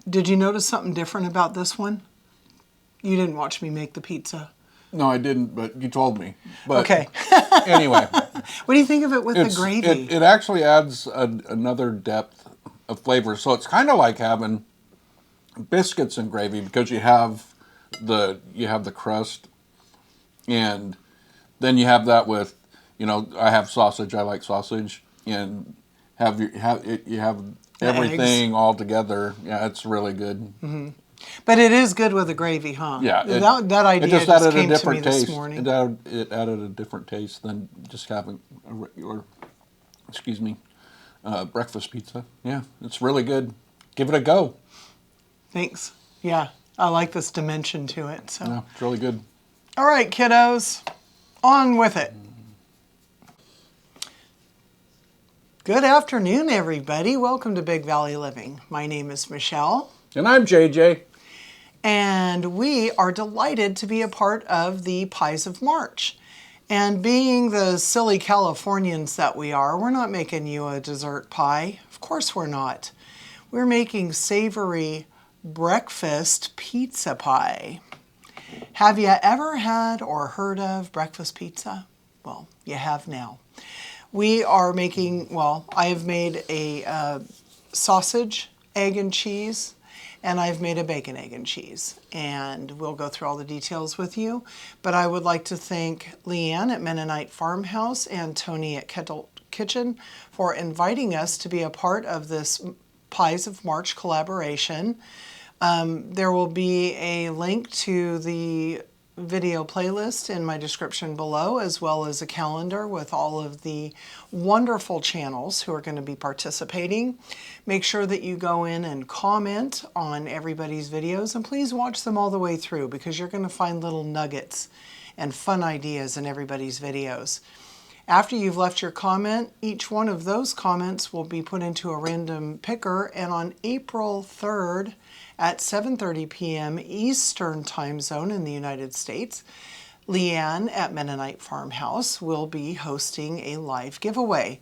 Did you notice something different about this one? You didn't watch me make the pizza. No, I didn't, but you told me. But okay. Anyway. What do you think of it with the gravy? It actually adds another depth of flavor. So it's kind of like having biscuits and gravy because you have the crust, and then you have that with, I have sausage. I like sausage, and you have everything eggs. all together. Yeah, it's really good. Mm-hmm. But it is good with the gravy, huh? Yeah. That idea just added came a different to me taste. this morning. It added a different taste than just having a regular, breakfast pizza. Yeah, it's really good. Give it a go. Thanks. Yeah, I like this dimension to it. So. Yeah, it's really good. All right, kiddos, on with it. Good afternoon, everybody. Welcome to Big Valley Living. My name is Michelle. And I'm JJ. And we are delighted to be a part of the Pies of March. And being the silly Californians that we are, we're not making you a dessert pie. Of course we're not. We're making savory breakfast pizza pie. Have you ever had or heard of breakfast pizza? Well, you have now. We are making, I have made a sausage, egg and cheese, and I've made a bacon, egg, and cheese. And we'll go through all the details with you. But I would like to thank Leanne at Mennonite Farmhouse and Tony at Kettle Kitchen for inviting us to be a part of this Pies of March collaboration. There will be a link to the video playlist in my description below, as well as a calendar with all of the wonderful channels who are going to be participating. Make sure that you go in and comment on everybody's videos, and please watch them all the way through because you're going to find little nuggets and fun ideas in everybody's videos. After you've left your comment, each one of those comments will be put into a random picker, and on April 3rd, at 7:30 p.m. Eastern Time Zone in the United States, Leanne at Mennonite Farmhouse will be hosting a live giveaway.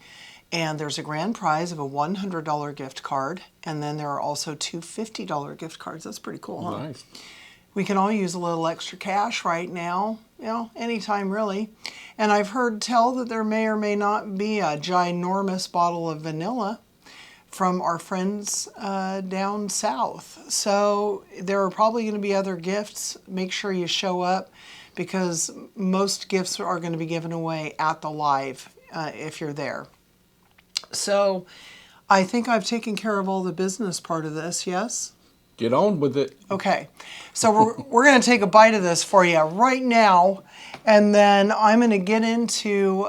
And there's a grand prize of a $100 gift card, and then there are also two $50 gift cards. That's pretty cool, huh? Nice. We can all use a little extra cash right now, anytime really. And I've heard tell that there may or may not be a ginormous bottle of vanilla from our friends down south. So there are probably going to be other gifts. Make sure you show up because most gifts are going to be given away at the live if you're there. So I think I've taken care of all the business part of this, yes? Get on with it. Okay, so we're going to take a bite of this for you right now, and then I'm going to get into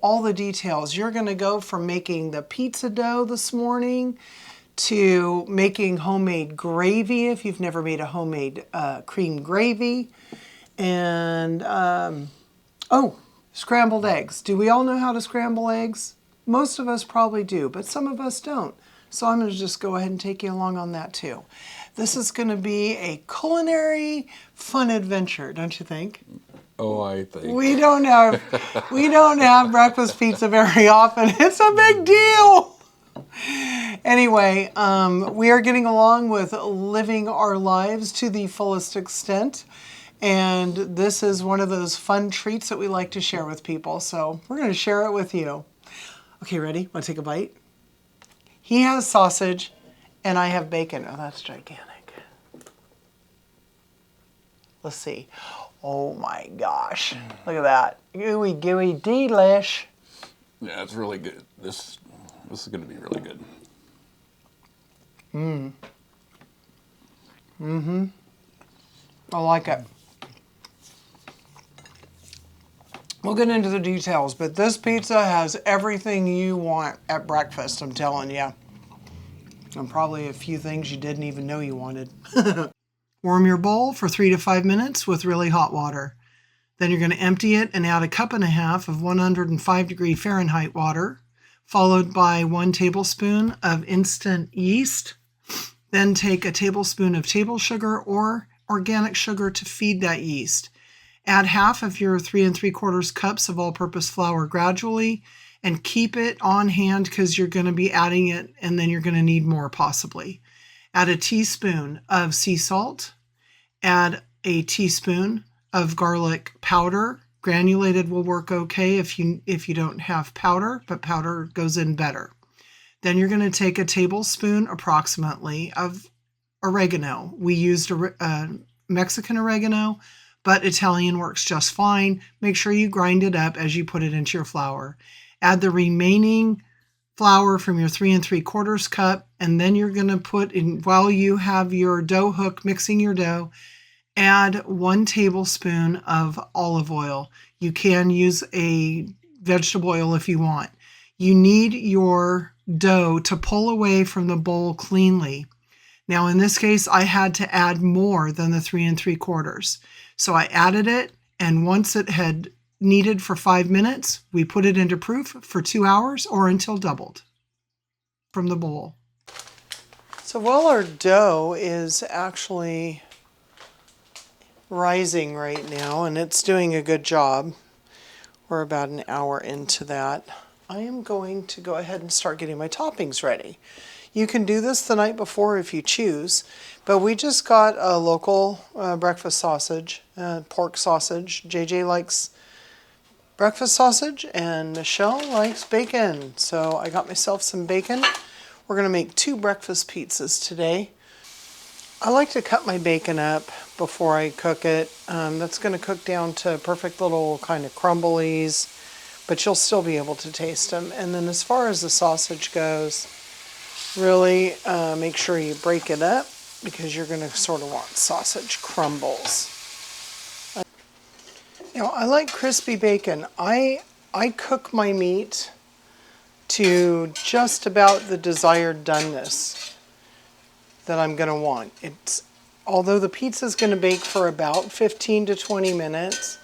all the details. You're going to go from making the pizza dough this morning to making homemade gravy if you've never made a homemade cream gravy, and scrambled eggs. Do we all know how to scramble eggs? Most of us probably do, but some of us don't. So I'm going to just go ahead and take you along on that too. This is going to be a culinary fun adventure, don't you think? Oh, I think. We don't have breakfast pizza very often. It's a big deal. Anyway, we are getting along with living our lives to the fullest extent. And this is one of those fun treats that we like to share with people. So we're going to share it with you. Okay, ready? Want to take a bite? He has sausage, and I have bacon. Oh, that's gigantic. Let's see. Oh my gosh. Look at that. Gooey, gooey, delish. Yeah, it's really good. This is going to be really good. I like it. We'll get into the details, but this pizza has everything you want at breakfast, I'm telling you. And probably a few things you didn't even know you wanted. Warm your bowl for 3 to 5 minutes with really hot water. Then you're going to empty it and add a 1.5 cups of 105-degree Fahrenheit water, followed by 1 tablespoon of instant yeast. Then take a tablespoon of table sugar or organic sugar to feed that yeast. Add half of your 3 3/4 cups of all-purpose flour gradually and keep it on hand because you're going to be adding it and then you're going to need more possibly. Add a teaspoon of sea salt. Add a teaspoon of garlic powder. Granulated will work okay if you don't have powder, but powder goes in better. Then you're going to take a tablespoon approximately of oregano. We used Mexican oregano, but Italian works just fine. Make sure you grind it up as you put it into your flour. Add the remaining flour from your 3 3/4 cup, and then you're going to put in, while you have your dough hook mixing your dough, add 1 tablespoon of olive oil. You can use a vegetable oil if you want. You need your dough to pull away from the bowl cleanly. Now in this case, I had to add more than the 3 3/4. So I added it, and once it had kneaded for 5 minutes, we put it into proof for 2 hours or until doubled from the bowl. So while our dough is actually rising right now, and it's doing a good job, we're about an hour into that, I am going to go ahead and start getting my toppings ready. You can do this the night before if you choose, but we just got a local breakfast sausage, pork sausage. JJ likes breakfast sausage and Michelle likes bacon. So I got myself some bacon. We're going to make 2 breakfast pizzas today. I like to cut my bacon up before I cook it. That's going to cook down to perfect little kind of crumblies, but you'll still be able to taste them. And then as far as the sausage goes, really make sure you break it up because you're going to sort of want sausage crumbles. Now, I like crispy bacon. I cook my meat to just about the desired doneness that I'm going to want. Although the pizza's going to bake for about 15 to 20 minutes,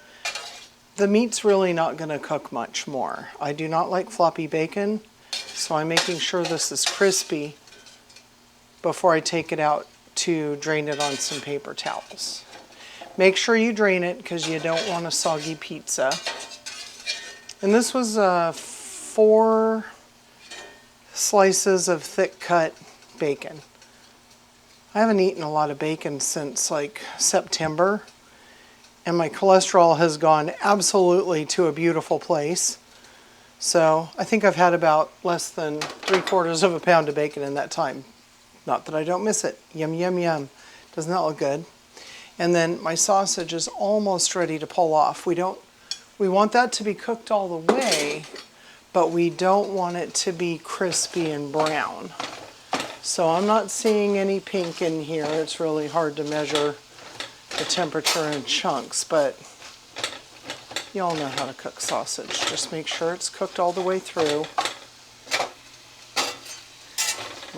the meat's really not going to cook much more. I do not like floppy bacon, so I'm making sure this is crispy before I take it out to drain it on some paper towels. Make sure you drain it because you don't want a soggy pizza. And this was 4 slices of thick cut bacon. I haven't eaten a lot of bacon since like September, and my cholesterol has gone absolutely to a beautiful place. So I think I've had about less than 3/4 of a pound of bacon in that time. Not that I don't miss it. Yum, yum, yum. Doesn't that look good? And then my sausage is almost ready to pull off. We want that to be cooked all the way, but we don't want it to be crispy and brown. So I'm not seeing any pink in here. It's really hard to measure the temperature in chunks, but y'all know how to cook sausage. Just make sure it's cooked all the way through.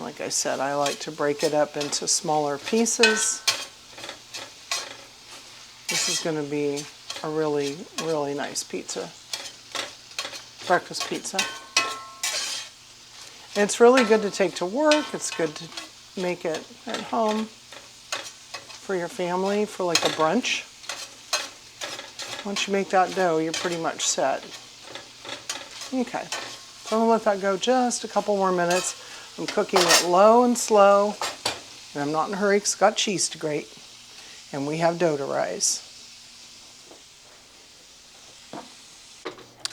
Like I said, I like to break it up into smaller pieces. This is going to be a really, really nice pizza. Breakfast pizza. It's really good to take to work. It's good to make it at home for your family for like a brunch. Once you make that dough, you're pretty much set. Okay, so I'm gonna let that go just a couple more minutes. I'm cooking it low and slow, and I'm not in a hurry because I've got cheese to grate, and we have dough to rise.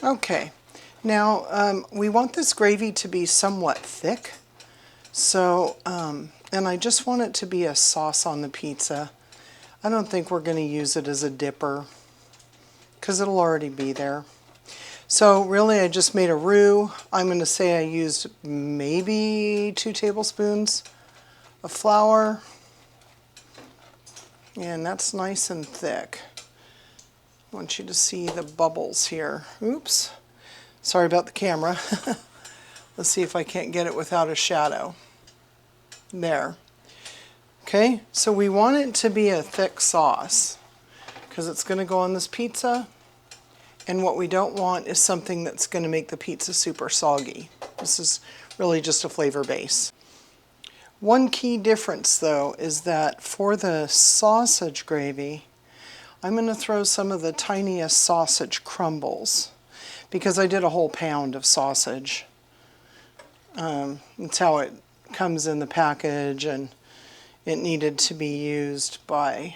Okay. Now, we want this gravy to be somewhat thick, so, and I just want it to be a sauce on the pizza. I don't think we're going to use it as a dipper, because it'll already be there. So really, I just made a roux. I'm going to say I used maybe 2 tablespoons of flour, and that's nice and thick. I want you to see the bubbles here. Oops. Sorry about the camera. Let's see if I can't get it without a shadow. There. Okay, so we want it to be a thick sauce because it's going to go on this pizza, and what we don't want is something that's going to make the pizza super soggy. This is really just a flavor base. One key difference though is that for the sausage gravy, I'm going to throw some of the tiniest sausage crumbles, because I did a whole pound of sausage. That's how it comes in the package, and it needed to be used by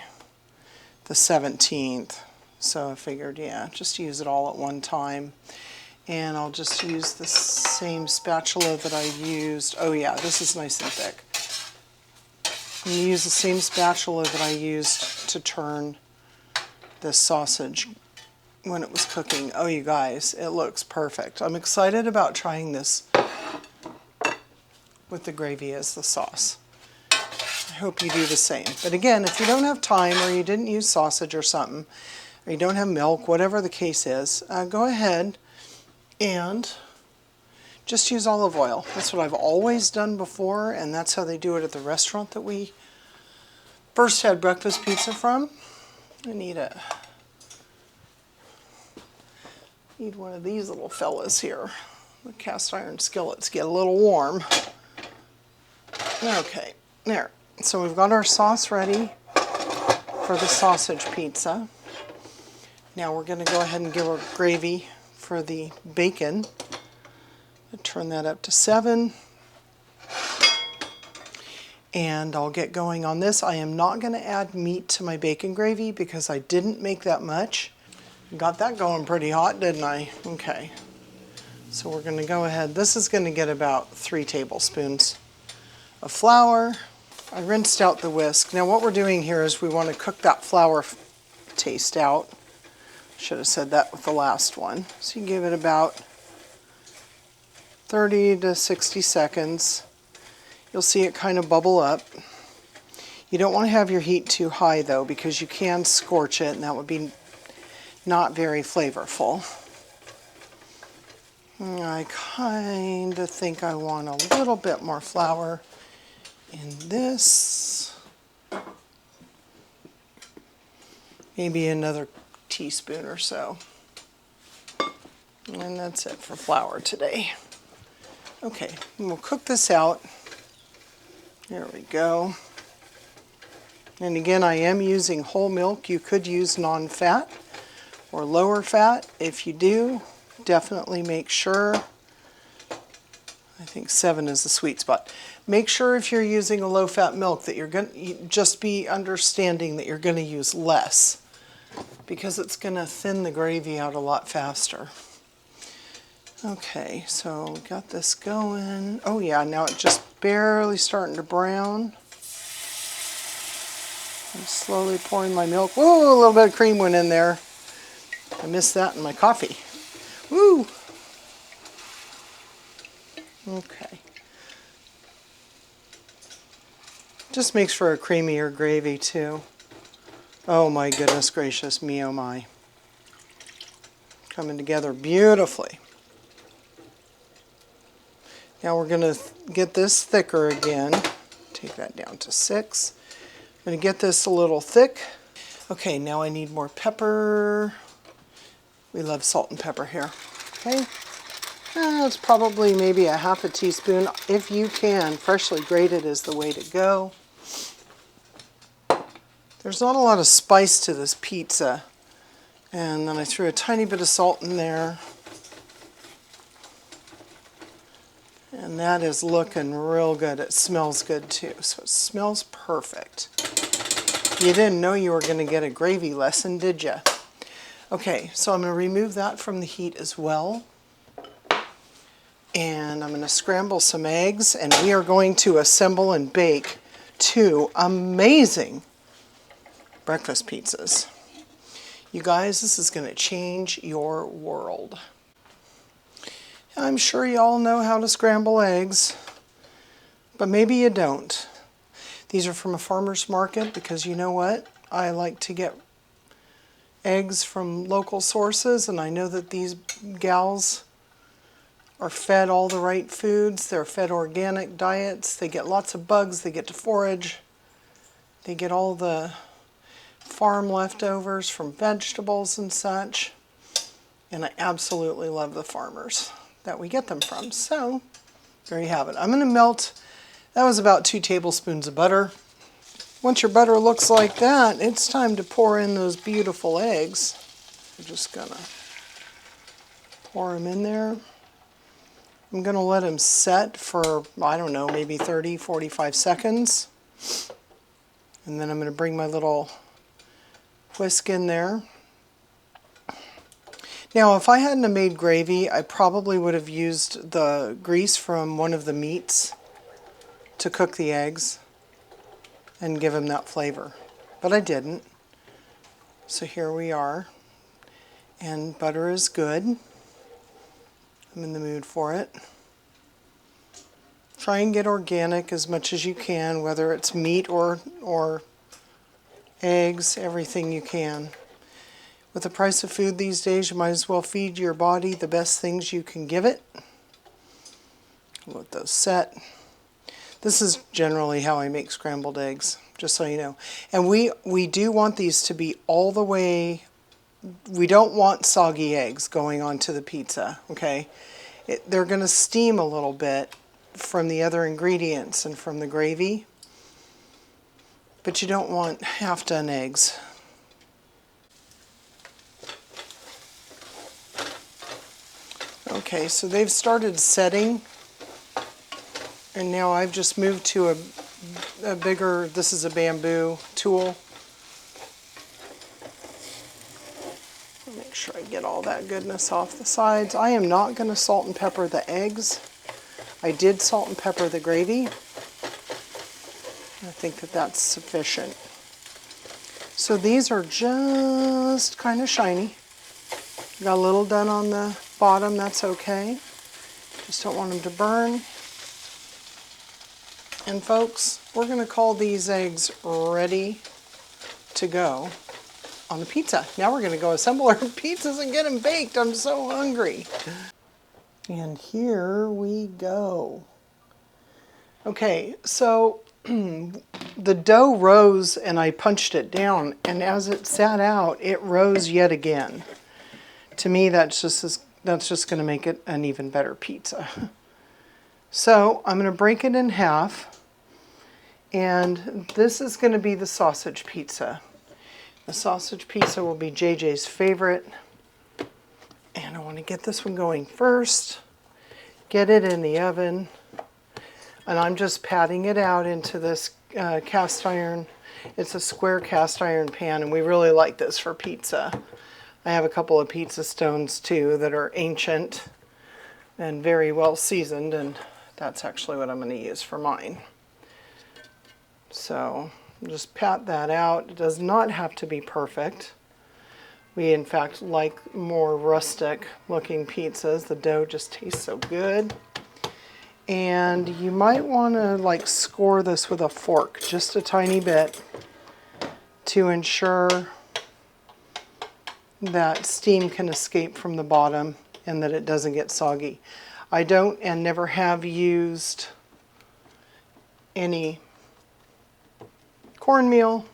the 17th. So I figured, yeah, just use it all at one time. And I'll just use the same spatula that I used. Oh yeah, this is nice and thick. I'm going to use the same spatula that I used to turn this sausage when it was cooking. Oh, you guys, it looks perfect. I'm excited about trying this with the gravy as the sauce. I hope you do the same. But again, if you don't have time or you didn't use sausage or something, or you don't have milk, whatever the case is, go ahead and just use olive oil. That's what I've always done before, and that's how they do it at the restaurant that we first had breakfast pizza from. I need one of these little fellas here. The cast iron skillets get a little warm. Okay, there. So we've got our sauce ready for the sausage pizza. Now we're going to go ahead and give our gravy for the bacon. I'll turn that up to 7. And I'll get going on this. I am not going to add meat to my bacon gravy because I didn't make that much. Got that going pretty hot, didn't I? Okay. So we're going to go ahead. This is going to get about 3 tablespoons of flour. I rinsed out the whisk. Now what we're doing here is we want to cook that flour taste out. Should have said that with the last one. So you give it about 30 to 60 seconds. You'll see it kind of bubble up. You don't want to have your heat too high though, because you can scorch it and that would be not very flavorful. I kind of think I want a little bit more flour in this. Maybe another teaspoon or so. And that's it for flour today. Okay, and we'll cook this out. There we go. And again, I am using whole milk. You could use non-fat or lower fat. If you do, definitely make sure, I think 7 is the sweet spot. Make sure if you're using a low-fat milk that you're going to just be understanding that you're going to use less, because it's going to thin the gravy out a lot faster. Okay, so we got this going. Oh yeah, now it's just barely starting to brown. I'm slowly pouring my milk. Whoa, a little bit of cream went in there. I missed that in my coffee. Woo! Okay. Just makes for a creamier gravy too. Oh my goodness gracious, me oh my. Coming together beautifully. Now we're going to get this thicker again. Take that down to 6. I'm going to get this a little thick. Okay, now I need more pepper. We love salt and pepper here. Okay, it's probably maybe a half a teaspoon. If you can, freshly grated is the way to go. There's not a lot of spice to this pizza. And then I threw a tiny bit of salt in there. And that is looking real good. It smells good too. So it smells perfect. You didn't know you were going to get a gravy lesson, did you? Okay, so I'm going to remove that from the heat as well. And I'm going to scramble some eggs, and we are going to assemble and bake 2 amazing breakfast pizzas. You guys, this is going to change your world. I'm sure you all know how to scramble eggs, but maybe you don't. These are from a farmer's market because you know what? I like to get eggs from local sources, and I know that these gals are fed all the right foods. They're fed organic diets. They get lots of bugs. They get to forage. They get all the farm leftovers from vegetables and such. And I absolutely love the farmers that we get them from. So there you have it. I'm going to melt, that was about 2 tablespoons of butter. Once your butter looks like that, it's time to pour in those beautiful eggs. I'm just going to pour them in there. I'm going to let them set for, I don't know, maybe 30, 45 seconds. And then I'm going to bring my little whisk in there. Now, if I hadn't have made gravy, I probably would have used the grease from one of the meats to cook the eggs and give them that flavor. But I didn't. So here we are. And butter is good. I'm in the mood for it. Try and get organic as much as you can, whether it's meat or eggs, everything you can. With the price of food these days, you might as well feed your body the best things you can give it. Let those set. This is generally how I make scrambled eggs, just so you know. And we do want these to be all the way, we don't want soggy eggs going onto the pizza, okay? They're going to steam a little bit from the other ingredients and from the gravy, but you don't want half-done eggs. Okay, so they've started setting, and now I've just moved to a bigger, this is a bamboo tool. Make sure I get all that goodness off the sides. I am not going to salt and pepper the eggs. I did salt and pepper the gravy. I think that that's sufficient. So these are just kind of shiny. Got a little done on the bottom, that's okay. Just don't want them to burn. And folks, we're going to call these eggs ready to go on the pizza. Now we're going to go assemble our pizzas and get them baked. I'm so hungry. And here we go. Okay, so the dough rose and I punched it down, and as it sat out, it rose yet again. To me, that's just going to make it an even better pizza. So I'm going to break it in half, and this is going to be the sausage pizza. The sausage pizza will be JJ's favorite. And I want to get this one going first, get it in the oven, and I'm just patting it out into this cast iron. It's a square cast iron pan, and we really like this for pizza. I have a couple of pizza stones too that are ancient and very well seasoned, and that's actually what I'm going to use for mine. So just pat that out. It does not have to be perfect. We in fact like more rustic looking pizzas. The dough just tastes so good. And you might want to like score this with a fork just a tiny bit to ensure that steam can escape from the bottom and that it doesn't get soggy. I don't and never have used any cornmeal.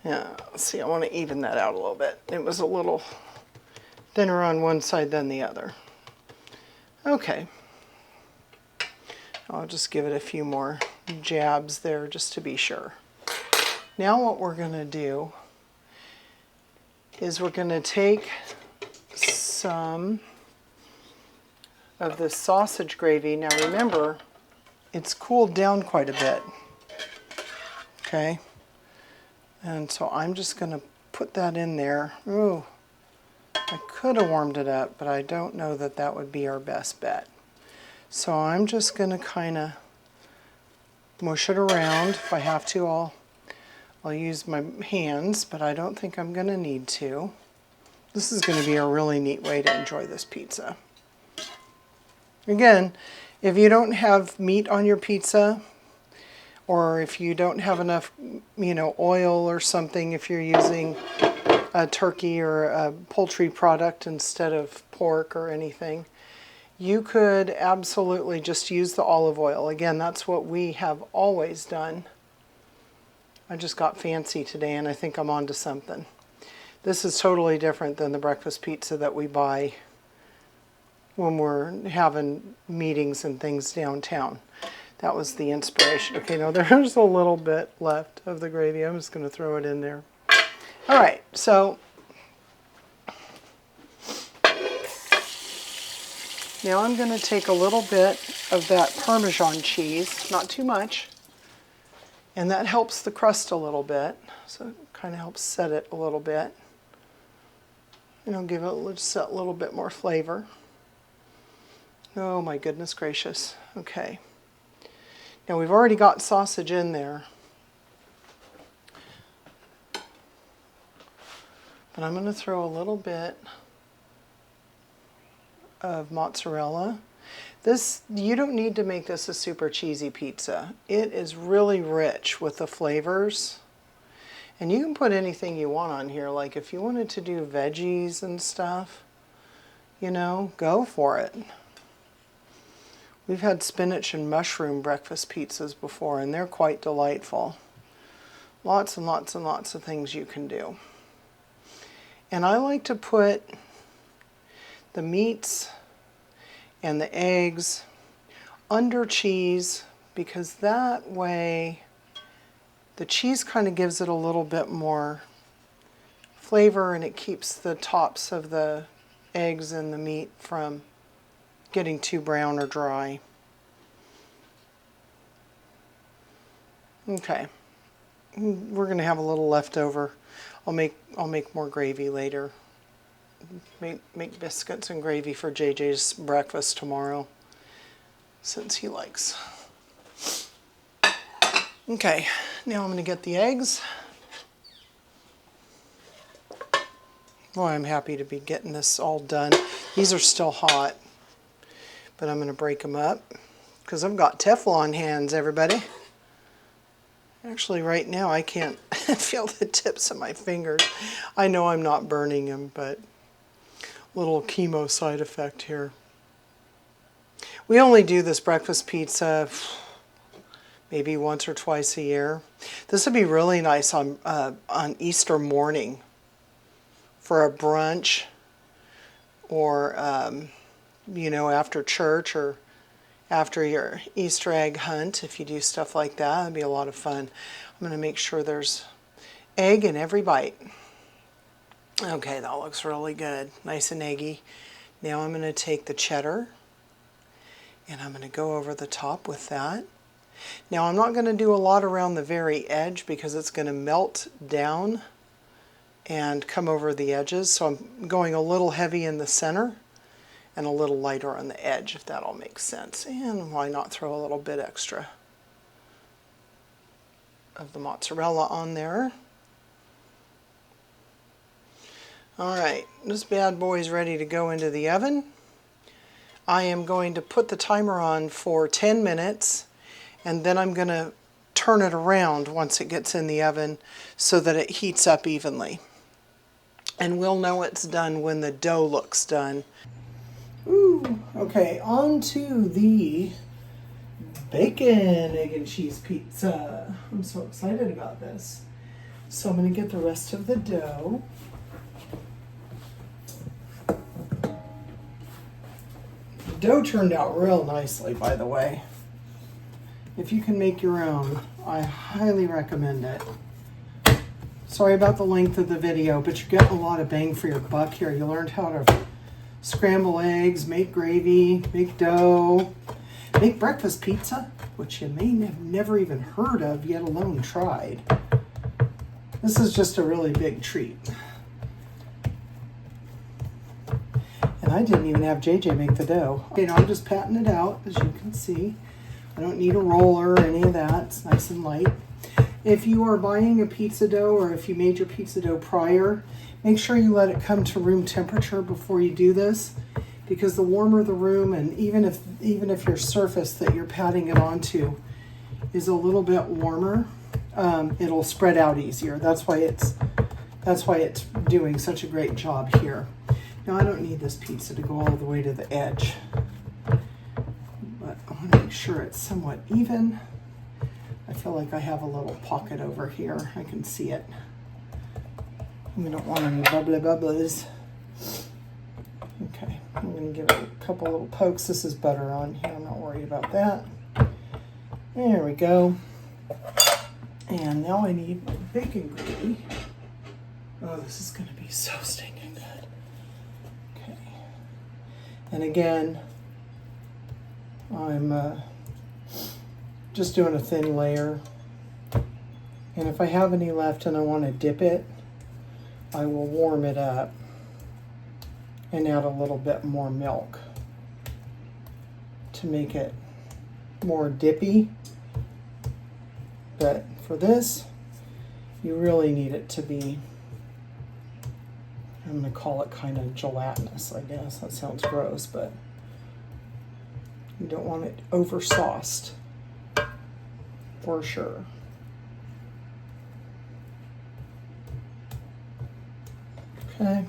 Yeah, let's see, I want to even that out a little bit. It was a little thinner on one side than the other. Okay. I'll just give it a few more jabs there just to be sure. Now what we're going to do is we're going to take some of this sausage gravy. Now remember, it's cooled down quite a bit. Okay. And so I'm just going to put that in there. Ooh, I could have warmed it up, but I don't know that that would be our best bet. So I'm just going to kind of mush it around. If I have to, I'll use my hands, but I don't think I'm going to need to. This is going to be a really neat way to enjoy this pizza. Again, if you don't have meat on your pizza, or if you don't have enough, oil or something, if you're using a turkey or a poultry product instead of pork or anything, you could absolutely just use the olive oil. Again, that's what we have always done. I just got fancy today and I think I'm onto something. This is totally different than the breakfast pizza that we buy when we're having meetings and things downtown. That was the inspiration. Okay, now there's a little bit left of the gravy. I'm just going to throw it in there. All right, so now I'm going to take a little bit of that Parmesan cheese, not too much, And that helps the crust a little bit. So it kind of helps set it a little bit. And I'll give it just a little bit more flavor. Oh my goodness gracious. Okay. Now we've already got sausage in there. But I'm going to throw a little bit of mozzarella. This, you don't need to make this a super cheesy pizza. It is really rich with the flavors. And you can put anything you want on here. Like if you wanted to do veggies and stuff, you know, go for it. We've had spinach and mushroom breakfast pizzas before, and they're quite delightful. Lots and lots and lots of things you can do. And I like to put the meats and the eggs under cheese, because that way the cheese kind of gives it a little bit more flavor, and it keeps the tops of the eggs and the meat from getting too brown or dry. Okay, we're going to have a little leftover. I'll make more gravy later. Make biscuits and gravy for JJ's breakfast tomorrow, since he likes. Okay, now I'm going to get the eggs. Boy, I'm happy to be getting this all done. These are still hot, but I'm going to break them up because I've got Teflon hands, everybody. Actually, right now I can't feel the tips of my fingers. I know I'm not burning them, but little chemo side effect here. We only do this breakfast pizza maybe once or twice a year. This would be really nice on Easter morning for a brunch, or you know, after church or after your Easter egg hunt. If you do stuff like that, it'd be a lot of fun. I'm going to make sure there's egg in every bite. Okay, that looks really good, nice and eggy. Now I'm going to take the cheddar and I'm going to go over the top with that. Now I'm not going to do a lot around the very edge because it's going to melt down and come over the edges. So I'm going a little heavy in the center and a little lighter on the edge, if that all makes sense. And why not throw a little bit extra of the mozzarella on there. All right, this bad boy is ready to go into the oven. I am going to put the timer on for 10 minutes, and then I'm going to turn it around once it gets in the oven so that it heats up evenly. And we'll know it's done when the dough looks done. Ooh, okay, on to the bacon, egg and cheese pizza. I'm so excited about this. So I'm going to get the rest of the dough. The dough turned out real nicely, by the way. If you can make your own, I highly recommend it. Sorry about the length of the video, but you get a lot of bang for your buck here. You learned how to scramble eggs, make gravy, make dough, make breakfast pizza, which you may have never even heard of, yet alone tried. This is just a really big treat. And I didn't even have JJ make the dough. Okay, now I'm just patting it out, as you can see. I don't need a roller or any of that. It's nice and light. If you are buying a pizza dough, or if you made your pizza dough prior, make sure you let it come to room temperature before you do this, because the warmer the room, and even if your surface that you're patting it onto is a little bit warmer, it'll spread out easier. That's why it's doing such a great job here. Now I don't need this pizza to go all the way to the edge, but I want to make sure it's somewhat even. I feel like I have a little pocket over here. I can see it. We don't want any bubblies. Okay, I'm going to give it a couple little pokes. This is butter on here. I'm not worried about that. There we go. And now I need my bacon gravy. Oh, this is going to be so stinking good. Okay. And again, I'm just doing a thin layer. And if I have any left and I want to dip it, I will warm it up and add a little bit more milk to make it more dippy. But for this, you really need it to be, I'm going to call it kind of gelatinous, I guess. That sounds gross, but you don't want it over sauced for sure. Okay.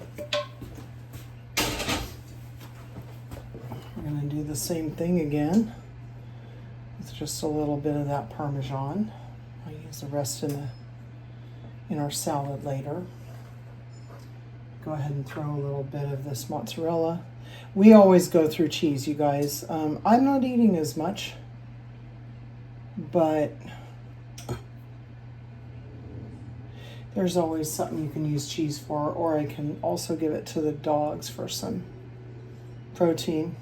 We're going to do the same thing again with just a little bit of that Parmesan. I'll use the rest in our salad later. Go ahead and throw a little bit of this mozzarella. We always go through cheese, you guys. I'm not eating as much, but there's always something you can use cheese for, or I can also give it to the dogs for some protein.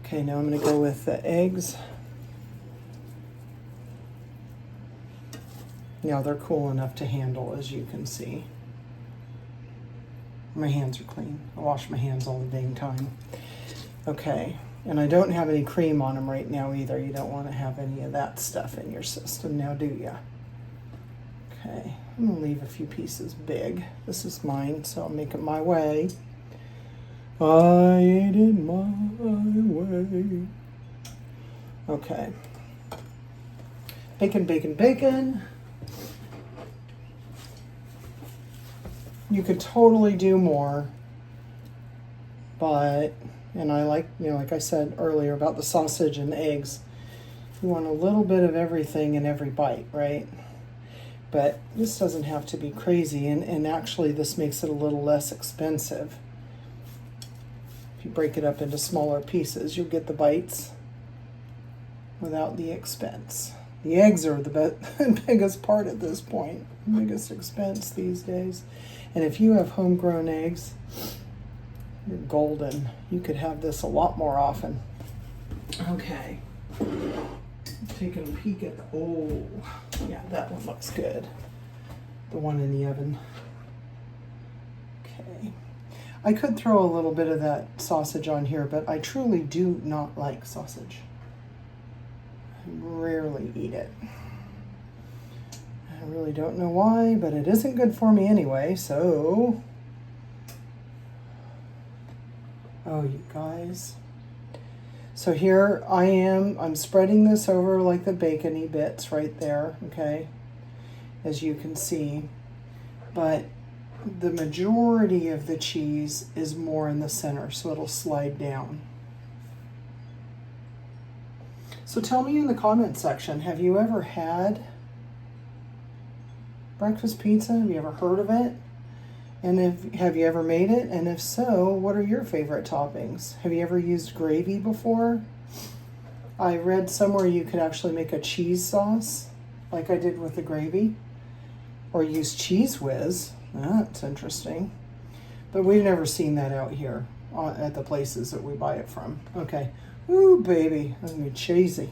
Okay, now I'm going to go with the eggs. Now they're cool enough to handle, as you can see. My hands are clean. I wash my hands all the dang time. Okay, and I don't have any cream on them right now either. You don't want to have any of that stuff in your system now, do you? Okay, I'm going to leave a few pieces big. This is mine, so I'll make it my way. I ate it my way. Okay. Bacon, bacon, bacon. You could totally do more, but, and I like, like I said earlier about the sausage and the eggs, you want a little bit of everything in every bite, right? But this doesn't have to be crazy, and actually this makes it a little less expensive. If you break it up into smaller pieces, you'll get the bites without the expense. The eggs are the biggest part at this point, biggest expense these days. And if you have homegrown eggs, you're golden. You could have this a lot more often. Okay. Taking a peek at oh, yeah, that one looks good. The one in the oven. Okay. I could throw a little bit of that sausage on here, but I truly do not like sausage. I rarely eat it. I really don't know why, but it isn't good for me anyway, so. Oh, you guys. So here I am, I'm spreading this over like the bacony bits right there, okay, as you can see. But the majority of the cheese is more in the center, so it'll slide down. So tell me in the comment section, have you ever had breakfast pizza? Have you ever heard of it? And have you ever made it? And if so, what are your favorite toppings? Have you ever used gravy before? I read somewhere you could actually make a cheese sauce, like I did with the gravy, or use Cheese Whiz. That's interesting. But we've never seen that out here at the places that we buy it from. Okay. Ooh, baby. That's gonna be cheesy.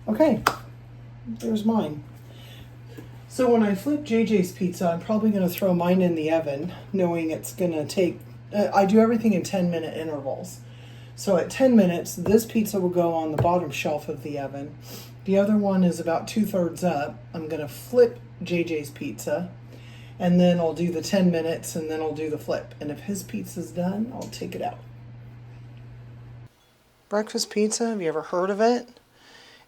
Okay. There's mine. So when I flip JJ's pizza, I'm probably going to throw mine in the oven, knowing it's going to take, I do everything in 10-minute intervals. So at 10 minutes, this pizza will go on the bottom shelf of the oven. The other one is about 2/3 up. I'm going to flip JJ's pizza, and then I'll do the 10 minutes, and then I'll do the flip. And if his pizza's done, I'll take it out. Breakfast pizza, have you ever heard of it?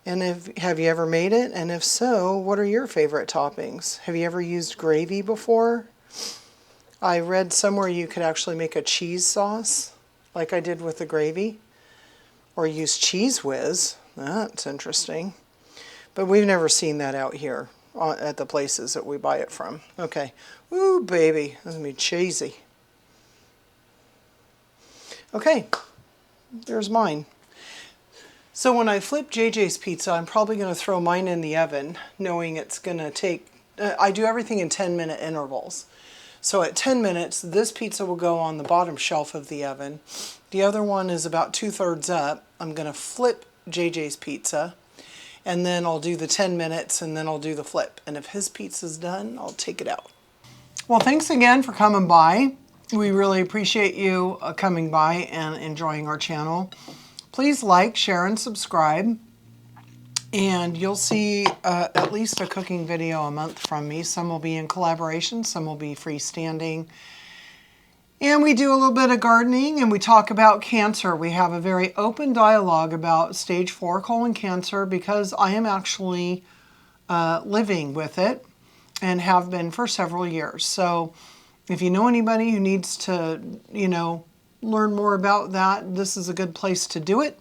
And have you ever made it? And if so, what are your favorite toppings? Have you ever used gravy before? I read somewhere you could actually make a cheese sauce, like I did with the gravy, or use Cheese Whiz. That's interesting. But we've never seen that out here at the places that we buy it from. Okay. Ooh, baby. That's going to be cheesy. Okay. There's mine. So when I flip JJ's pizza, I'm probably going to throw mine in the oven, knowing it's going to take, I do everything in 10-minute intervals. So at 10 minutes, this pizza will go on the bottom shelf of the oven. The other one is about 2/3 up. I'm going to flip JJ's pizza, and then I'll do the 10 minutes, and then I'll do the flip. And if his pizza's done, I'll take it out. Well, thanks again for coming by. We really appreciate you coming by and enjoying our channel. Please like, share, and subscribe. And you'll see at least a cooking video a month from me. Some will be in collaboration, some will be freestanding. And we do a little bit of gardening, and we talk about cancer. We have a very open dialogue about stage 4 colon cancer because I am actually living with it and have been for several years. So if you know anybody who needs to, learn more about that, this is a good place to do it.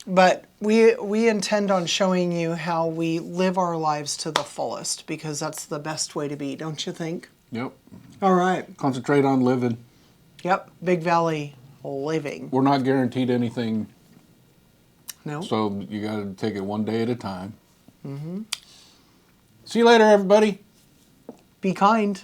But we intend on showing you how we live our lives to the fullest, because that's the best way to be, don't you think? Yep. All right. Concentrate on living. Yep. Big Valley living. We're not guaranteed anything. No. So you got to take it one day at a time. Mm-hmm. See you later, everybody. Be kind.